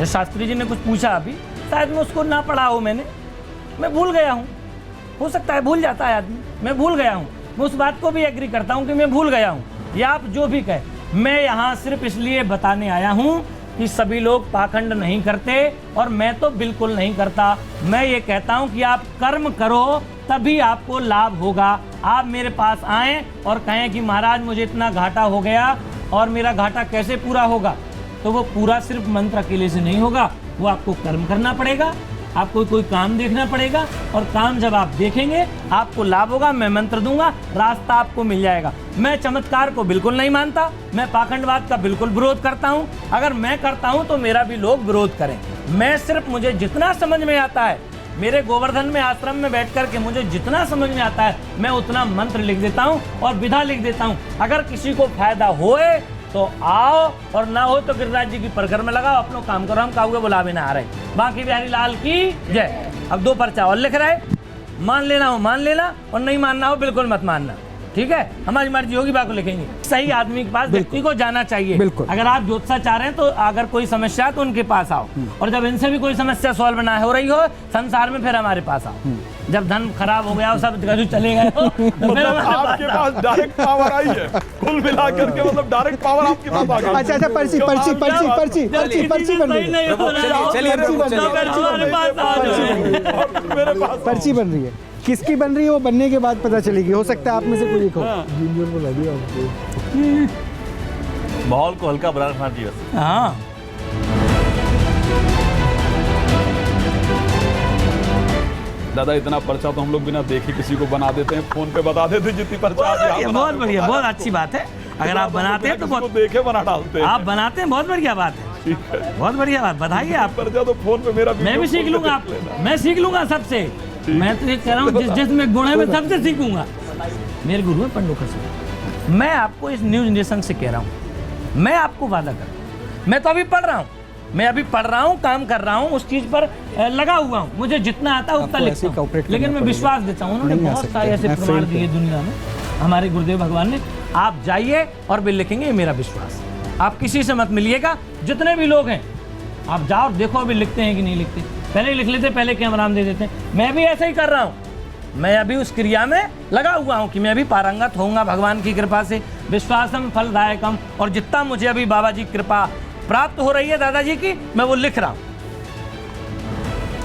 शास्त्री जी ने कुछ पूछा अभी, शायद मैं उसको ना पढ़ा हो, मैं भूल गया हूँ। हो सकता है भूल जाता है आदमी, मैं भूल गया हूँ। मैं उस बात को भी एग्री करता हूँ कि मैं भूल गया हूँ, या आप जो भी कहें। मैं यहाँ सिर्फ इसलिए बताने आया हूँ कि सभी लोग पाखंड नहीं करते, और मैं तो बिल्कुल नहीं करता। मैं ये कहता हूँ कि आप कर्म करो, तभी आपको लाभ होगा। आप मेरे पास आएँ और कहें कि महाराज मुझे इतना घाटा हो गया और मेरा घाटा कैसे पूरा होगा, तो वो पूरा सिर्फ मंत्र अकेले से नहीं होगा, वो आपको कर्म करना पड़ेगा, आपको कोई काम देखना पड़ेगा, और काम जब आप देखेंगे आपको लाभ होगा। मैं मंत्र दूंगा, रास्ता आपको मिल जाएगा। मैं चमत्कार को बिल्कुल नहीं मानता, मैं पाखंडवाद का बिल्कुल विरोध करता हूं। अगर मैं करता हूं तो मेरा भी लोग विरोध करें। मैं सिर्फ, मुझे जितना समझ में आता है, मेरे गोवर्धन में आश्रम में बैठ कर के मुझे जितना समझ में आता है, मैं उतना मंत्र लिख देता हूँ और विधा लिख देता हूँ। अगर किसी को फायदा होए तो आओ, और ना हो तो गिरिराज जी की परकर में लगाओ, अपना काम करो, हम काऊ के बुलावे ना आ रहे। बाकी बिहारी लाल की जय। अब 2 पर्चा और लिख रहे, मान लेना हो मान लेना, और नहीं मानना हो बिल्कुल मत मानना, ठीक है? हमारी मर्जी होगी, बात को लिखेंगे। सही आदमी के पास व्यक्ति को जाना चाहिए। अगर आप ज्योतिषा चाह रहे हैं तो अगर कोई समस्या है तो उनके पास आओ, और जब इनसे भी कोई समस्या सॉल्व ना हो रही हो संसार में, फिर हमारे पास आओ। जब धन खराब हो गया और सब चले गए हो, तो फिर आपके पास डायरेक्ट पावर आई है, कुल मिलाकर के मतलब डायरेक्ट पावर आपके पास आ गई। अच्छा, पर्ची पर्ची बन रही है। किसकी बन रही है वो बनने के बाद पता चलेगी। हो सकता है आप में से कोई एक हो। माहौल को हल्का बनाना चाहिए। हाँ, दादा इतना पर्चा तो हम लोग बिना देखे किसी को बना देते हैं, फोन पे बता देते जितनी पर्चा बहुत बढ़िया, बहुत अच्छी बात है। अगर आप बनाते हैं तो बहुत देखे बना डालते हैं, आप बनाते हैं, बहुत बढ़िया बात है, बहुत बढ़िया बात। बधाइए आप। पर्चा तो फोन पे मेरा, मैं भी सीख लूंगा, मैं सीख लूंगा सबसे। मैं तो ये कह रहा हूँ जिसमें गुण है मैं सबसे सीखूंगा। मेरे गुरु है पंडोकर से। मैं आपको इस न्यू जनरेशन से कह रहा हूँ, मैं आपको वादा कर रहा हूँ, मैं तो अभी पढ़ रहा हूँ, मैं अभी पढ़ रहा हूँ, काम कर रहा हूँ, उस चीज़ पर लगा हुआ हूँ। मुझे जितना आता है उतना लिखता हूँ, लेकिन मैं विश्वास देता हूँ। उन्होंने बहुत सारे ऐसे प्रमाण दिए दुनिया में, हमारे गुरुदेव भगवान ने। आप जाइए और भी लिखेंगे, ये मेरा विश्वास। आप किसी से मत मिलिएगा, जितने भी लोग हैं आप जाओ और देखो अभी लिखते हैं कि नहीं लिखते। पहले लिख लेते, पहले क्या नाम दे देते हैं। मैं भी ऐसा ही कर रहा हूँ, मैं अभी उस क्रिया में लगा हुआ हूँ कि मैं अभी पारंगत होऊंगा भगवान की कृपा से। विश्वासम फलदायकम, और जितना मुझे अभी बाबा जी कृपा प्राप्त हो रही है दादाजी की, मैं वो लिख रहा हूँ।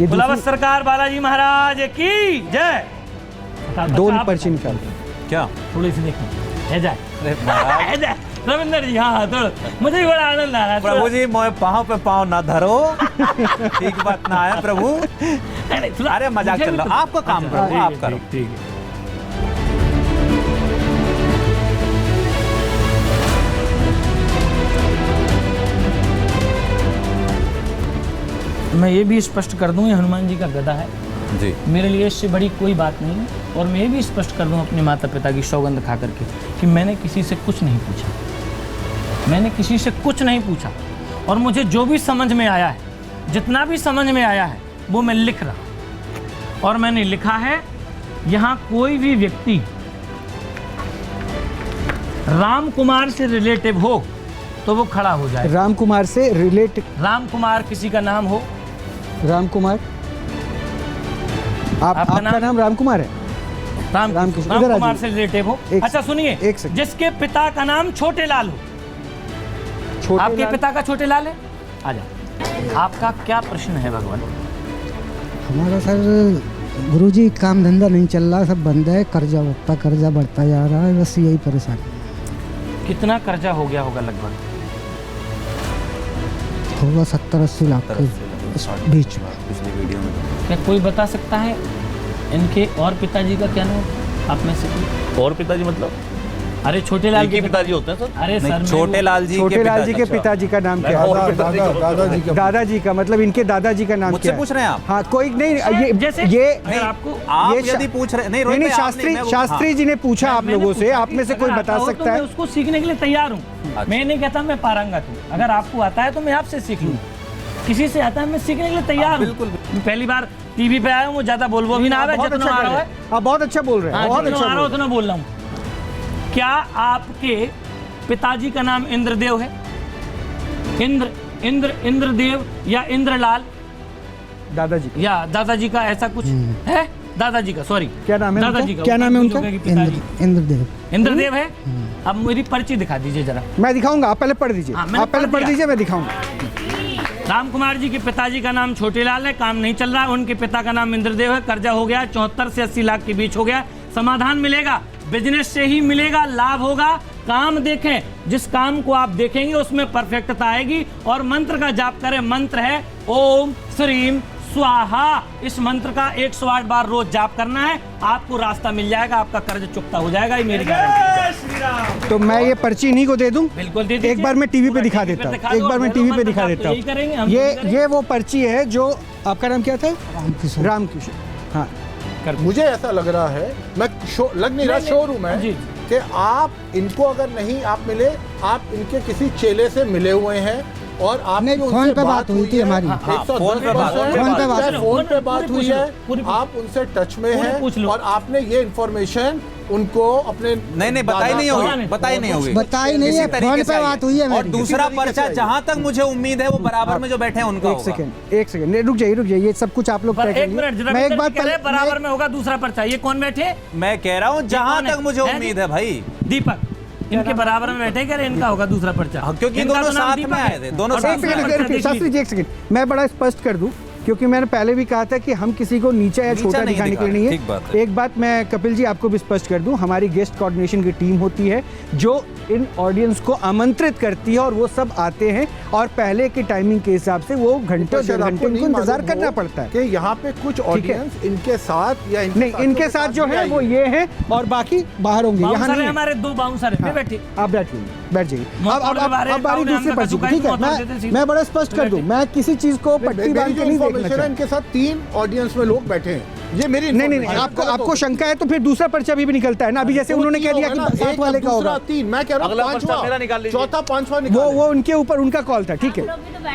बुलावत सरकार बालाजी महाराज की जय। 2 पर्ची निकाल क्या थोड़ी सी देखो, है जाए रविंदर जी। हाँ, तो मुझे भी बड़ा आनंद आ रहा है। प्रभु जी मोए पाँव पे पाँव ना धरो, ठीक बात ना है प्रभु। अरे मजाक चल रहा, आपका काम करो, आप करो। ठीक है। मैं ये भी स्पष्ट कर दूं, ये हनुमान जी का गदा है जी। मेरे लिए इससे बड़ी कोई बात नहीं है। और मैं ये भी स्पष्ट कर दूं अपने माता पिता की सौगंध खा करके कि मैंने किसी से कुछ नहीं पूछा, मैंने किसी से कुछ नहीं पूछा। और मुझे जो भी समझ में आया है, जितना भी समझ में आया है, वो मैं लिख रहा हूँ। और मैंने लिखा है, यहाँ कोई भी व्यक्ति राम कुमार से रिलेटिव हो तो वो खड़ा हो जाए। राम कुमार से रिलेट, राम कुमार किसी का नाम हो, राम कुमार, आपका नाम राम कुमार है? राम कुमार से रिलेटिव हो। अच्छा सुनिए, जिसके पिता का नाम छोटे लाल हो। आपके पिता का छोटे लाल है? आजा, आपका क्या प्रश्न है भगवान? हमारा सर गुरुजी काम धंधा नहीं चल रहा, सब बंद है, कर्जा बढ़ता जा रहा है, बस यही परेशानी। कितना कर्जा हो गया होगा लगभग? होगा 70-80 लाख के बीच में। पिछली वीडियो में क्या कोई बता सकता है इनके और पिताजी का क्या नाम? आप में से कोई? और पिताजी मतलब? अरे छोटे लाल के पिताजी होते हैं सर? अरे सर, छोटे लाल जी के पिताजी का नाम क्या है? दादाजी का, मतलब इनके दादाजी का नाम क्या है? पूछ रहे हैं आप? हाँ, कोई नहीं, जैसे ये आपको आप यदि पूछ रहे नहीं, शास्त्री जी ने पूछा आप लोगों से, आप में से कोई बता सकता है? उसको सीखने के लिए तैयार हूँ। मैं नहीं कहता मैं पारंगत हूँ, अगर आपको आता है तो मैं आपसे सीख लूँ, किसी से आता है मैं सीखने के लिए तैयार हूँ। बिल्कुल, पहली बार टीवी पे आया हूँ, ज्यादा बोल भी ना आ रहा है, जितना आ रहा है आप बहुत अच्छा बोल रहे हैं, बहुत अच्छा आ रहा उतना बोल रहा हूँ। क्या आपके पिताजी का नाम इंद्रदेव है? इंद्र इंद्रदेव या इंद्रलाल दादाजी या दादाजी का ऐसा कुछ है, दादाजी का, सॉरी क्या नाम है दादाजी उनका? का, क्या नाम है कुछ उनका? लोगों के पिताजी। इंद्रदेव। इंद्रदेव है। अब मेरी पर्ची दिखा दीजिए जरा। मैं दिखाऊंगा, आप पहले पढ़ दीजिए। हाँ, मैंने आप पहले पढ़ पढ़ दिया। दीजिए, मैं दिखाऊंगा। राम कुमार जी के पिताजी का नाम छोटेलाल है, काम नहीं चल रहा। उनके पिता का नाम इंद्रदेव है, कर्जा हो गया, 74 से 80 लाख के बीच हो गया। समाधान मिलेगा, बिजनेस से ही मिलेगा, लाभ होगा। काम देखें, जिस काम को आप देखेंगे उसमें परफेक्टता आएगी। और मंत्र का जाप करें, मंत्र है ओम श्रीम स्वाहा। इस मंत्र का 108 बार रोज जाप करना है, आपको रास्ता मिल जाएगा, आपका कर्ज चुकता हो जाएगा, ये मेरी गारंटी। तो मैं ये पर्ची इन्हीं को दे दूं? बिल्कुल दे दीजिए। एक बार मैं टीवी पे दिखा देता हूँ, एक बार मैं टीवी पे दिखा देता हूँ। ये वो पर्ची है जो, आपका नाम क्या था? रामकिशोर। रामकिशोर। हाँ, मुझे ऐसा लग रहा है, मैं लग नहीं रहा, शोरूम है जी। कि आप इनको अगर नहीं आप मिले, आप इनके किसी चेले से मिले हुए हैं और आपने नहीं, फोन पे बात हुई थी हमारी। फोन पे बात हुई है। फोन पे बात हुई है, पूरी- आप उनसे टच में पूछ हैं लो। और आपने ये इंफॉर्मेशन उनको अपने नहीं बताई नहीं होगी, बताई नहीं होगी, बताई नहीं इसी है, तरीके फोन से पे आई बात हुई है और मेरी। दूसरा इसी तरीके पर्चा से जहां तक मुझे उम्मीद है वो बराबर में जो बैठे हैं उनका एक होगा। सेकंड, एक सेकंड, रुक जाइए, ये सब कुछ आप लोग तय एक करिए। मिनट, मैं एक बात बराबर में होगा दूसरा पर्चा। ये कौन बैठे? मैं कह रहा हूँ जहां कौन है? तक मुझे है उम्मीद जी? है भाई, दीपक, इनके बराबर में बैठे, कह रहे इनका होगा दूसरा पर्चा। हाँ, क्योंकि इनका दोनों तो नाम साथ दीपक में है। आए थे, दोनों और साथ एक दूसरा सेकंड, पर्चा रुकिए, देख शास्त्री जी लीजिए। एक सेकंड, मैं बड़ा स्पष्ट कर दूं, क्योंकि मैंने पहले भी कहा था कि हम किसी को नीचा या नीचा छोटा नहीं दिखाने के लिए दिखा नहीं रहे, ठीक बात है। एक बात मैं कपिल जी आपको भी स्पष्ट कर दूं, हमारी गेस्ट कोऑर्डिनेशन की टीम होती है जो इन ऑडियंस को आमंत्रित करती है और वो सब आते हैं और पहले की टाइमिंग के हिसाब से वो घंटे तो शायद डेढ़ आपको घंटे उनको नहीं इंतजार मालूम करना हो पड़ता है कि यहाँ पे कुछ ऑडियंस इनके साथ या नहीं, इनके साथ जो है वो ये है और बाकी बाहर होंगे, यहाँ बाउंसर नहीं है, है। हमारे 2 बाउंसर हैं, बैठिए। आप बैठिए, बैठ जाइए। मोहतबर के बारे अब बारी में दूसरी हमका पर्ची की, कसूकाई ठीक है? मोहतबर देते मैं सीधे। मैं बड़ा स्पष्ट कर दूं, मैं किसी चीज को पट्टी बांध के नहीं देखना इन्फॉर्मेशन है, चाहता। इनके साथ 3 ऑडियंस में लोग बैठे हैं, ये मेरी नहीं नहीं नहीं, information है। आपको आपको शंका है तो फिर दूसरा पर्चा भी निकलता है ना। अभी जैसे उन्होंने कह दिया कि साथ वाले का होगा, 3, मैं कह रहा हूँ अगला पर्चा मेरा 5वां, निकाल लीजिए। चौथा 5वां निकाल वो उनके ऊपर उनका कॉल था, ठीक है?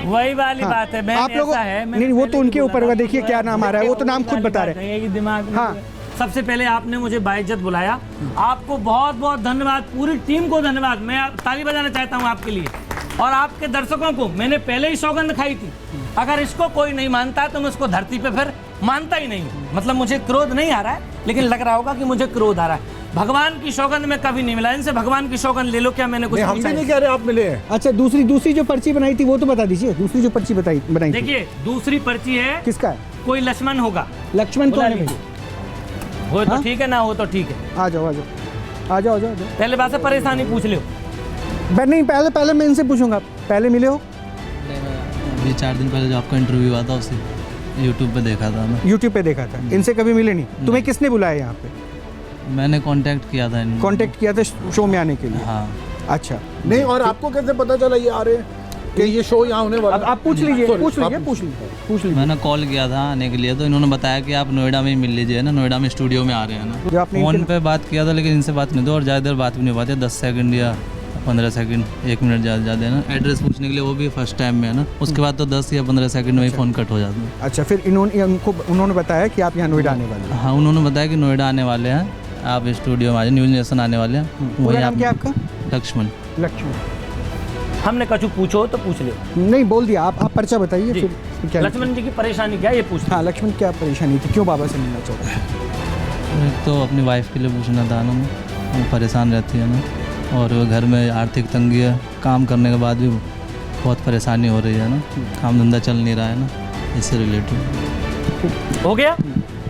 वही वाली हाँ, बात है। मैंने आप लोगों- ऐसा है, मैंने नहीं, वो तो पहले उनके भी ऊपर बोला होगा, था, देखिए क्या नाम आ रहा है, वो तो नाम खुद बता रहे हैं। हैं। दिमाग में हाँ। सबसे पहले आपने मुझे बाइज्जत बुलाया, आपको बहुत बहुत धन्यवाद, पूरी टीम को धन्यवाद। मैं ताली बजाना चाहता हूँ आपके लिए और आपके दर्शकों को। मैंने पहले ही सौगंध खाई थी, अगर इसको कोई नहीं मानता तो मैं उसको धरती पे फिर मानता ही नहीं हूँ। मतलब मुझे क्रोध नहीं आ रहा है, लेकिन लग रहा होगा कि मुझे क्रोध आ रहा है। भगवान की सौगंध में कभी नहीं मिला, इनसे भगवान की सौगंध ले लो। क्या मैंने कुछ नहीं, हम पूछा भी है? नहीं कह रहे आप मिले हैं। अच्छा, दूसरी जो पर्ची बनाई थी वो तो बता दीजिए, दूसरी जो पर्ची बनाई थी देखिए, दूसरी पर्ची है, किसका है? कोई लक्ष्मण होगा। लक्ष्मण कौन है? हो तो हाँ? ठीक है, ना हो तो ठीक है। आ जाओ आ जाओ आ जाओ आ जाओ आ जाओ। पहले बात से परेशानी पूछ लो। नहीं, पहले मैं इनसे पूछूंगा, पहले मिले हो? अभी 4 दिन पहले जो आपका इंटरव्यू हुआ था उसे यूट्यूब पे देखा था मैं। यूट्यूब पे देखा था, इनसे कभी मिले नहीं? तुम्हें किसने बुलाया यहाँ पे? मैंने कांटेक्ट किया था इनको। कांटेक्ट किया था शो में आने के लिए? हाँ। अच्छा, नहीं, और आपको कैसे पता चला ये आ रहे हैं कि ये शो यहाँ होने वाला अब है? आप पूछ लीजिए, Sorry, पूछ लीजिए, आप- पूछ लीजिए। मैंने कॉल किया था आने के लिए, तो इन्होंने बताया कि आप नोएडा में ही मिल लीजिए ना, नोएडा में स्टूडियो में आ रहे हैं जो ना। आपने फ़ोन इनके- पे बात किया था, लेकिन इनसे बात नहीं हुई और ज़्यादा देर बात भी नहीं हुई, 10 सेकंड या 15 सेकंड, 1 मिनट ज़्यादा है ना। एड्रेस पूछने के लिए वो भी फर्स्ट टाइम में है ना, उसके बाद तो 10 या 15 सेकंड में ही फ़ोन कट हो जाता है। अच्छा, फिर उन्होंने बताया कि आप यहाँ नोएडा आने वाले हैं। हाँ, उन्होंने बताया कि नोएडा आने वाले हैं, आप स्टूडियो में आ जाए, न्यूज़ नेशन आने वाले हैं। पूरा वहीं नाम आप- क्या है आपका? लक्ष्मण। लक्ष्मण। हमने कछु पूछो तो पूछ लो। नहीं, बोल दिया, आप पर्चा बताइए जी। फिर क्या? लक्ष्मण जी की परेशानी क्या है, ये पूछ। हाँ, लक्ष्मण क्या परेशानी थी, क्यों बाबा से मिलना चाहते हैं? एक तो अपनी वाइफ के लिए पूछना था ना, वो परेशान रहती है ना, और वो घर में आर्थिक तंगी है, काम करने के बाद भी बहुत परेशानी हो रही है ना, काम धंधा चल नहीं रहा है ना, इससे रिलेटेड। हो गया।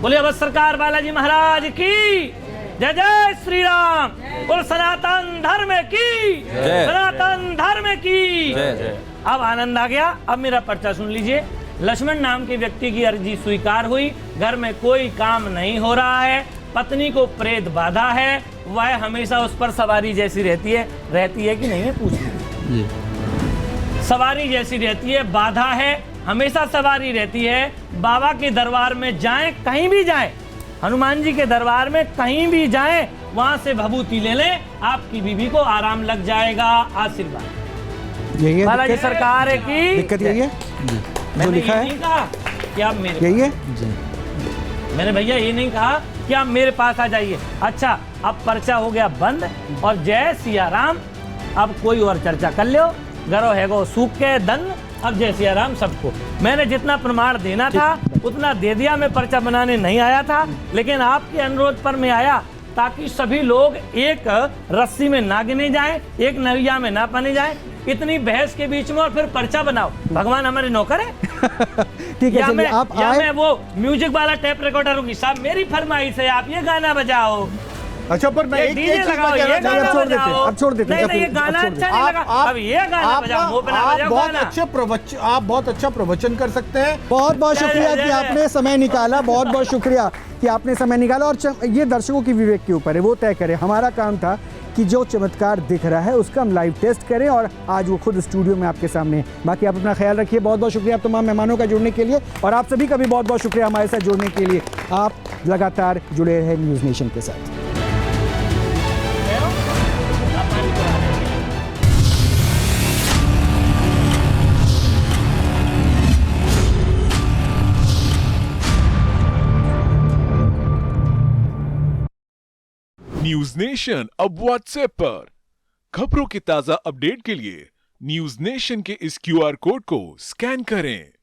बोलिए बस सरकार बालाजी महाराज की जय। जय श्री राम। बोल सनातन धर्म की, सनातन धर्म की जय। अब आनंद आ गया। अब मेरा पर्चा सुन लीजिए। लक्ष्मण नाम के व्यक्ति की अर्जी स्वीकार हुई, घर में कोई काम नहीं हो रहा है, पत्नी को प्रेत बाधा है, वह हमेशा उस पर सवारी जैसी रहती है कि नहीं है, पूछ लीजिए। जी। सवारी जैसी रहती है, बाधा है, हमेशा सवारी रहती है। बाबा के दरबार में जाएं, कहीं भी जाएं, हनुमान जी के दरबार में कहीं भी जाएं, वहां से भभूति ले लें, आपकी बीवी को आराम लग जाएगा। आशीर्वाद। यही है बालाजी दिक्कत? सरकार है की दिक्कत यही है जी। जो मैंने लिखा ये है, नहीं कहा कि आप मेरे यही है? जी। मैंने भैया ये नहीं कहा कि आप मेरे पास आ जाइए। अच्छा, अब पर्चा हो गया बंद और जय सिया राम। अब कोई और चर्चा कर लो, गरो है गो सूख के दन, अब जय सिया राम सबको। मैंने जितना प्रमाण देना था उतना दे दिया। मैं पर्चा बनाने नहीं आया था, लेकिन आपके अनुरोध पर मैं आया ताकि सभी लोग एक रस्सी में ना गिने जाएं, एक नैया में ना पने जाएं। इतनी बहस के बीच में और फिर पर्चा बनाओ। भगवान हमारे नौकर है? ठीक है, या चलिए आप आए। मैं वो म्यूजिक वाला टेप रिकॉर्डर हूँ कि साहब मेरी फरमाइश है आप ये गाना बजाओ, अच्छा, पर मैं एक डीजे चीज लगाओ, कहना ये चाहता गाना हूं। बजाओ। अब छोड़ देते हैं, नहीं, ये गाना अच्छा नहीं लगा, अब ये गाना बजाओ, मुंह पे ना बजाओ गाना। आप बहुत अच्छा प्रवचन कर सकते हैं। बहुत बहुत शुक्रिया कि आपने समय निकाला, बहुत बहुत शुक्रिया कि आपने समय निकाला। और ये दर्शकों की विवेक के ऊपर है, वो तय करें। हमारा काम था कि जो चमत्कार दिख रहा है उसका हम लाइव टेस्ट करें, और आज वो खुद स्टूडियो में आपके सामने है। बाकी आप अपना ख्याल रखिए। बहुत बहुत शुक्रिया आप तमाम मेहमानों का जुड़ने के लिए, और आप सभी का भी बहुत बहुत शुक्रिया हमारे साथ जुड़ने के लिए। आप लगातार जुड़े रहे न्यूज़ नेशन के साथ। न्यूज नेशन अब व्हाट्सएप पर खबरों के ताजा अपडेट के लिए न्यूज नेशन के इस QR कोड को स्कैन करें।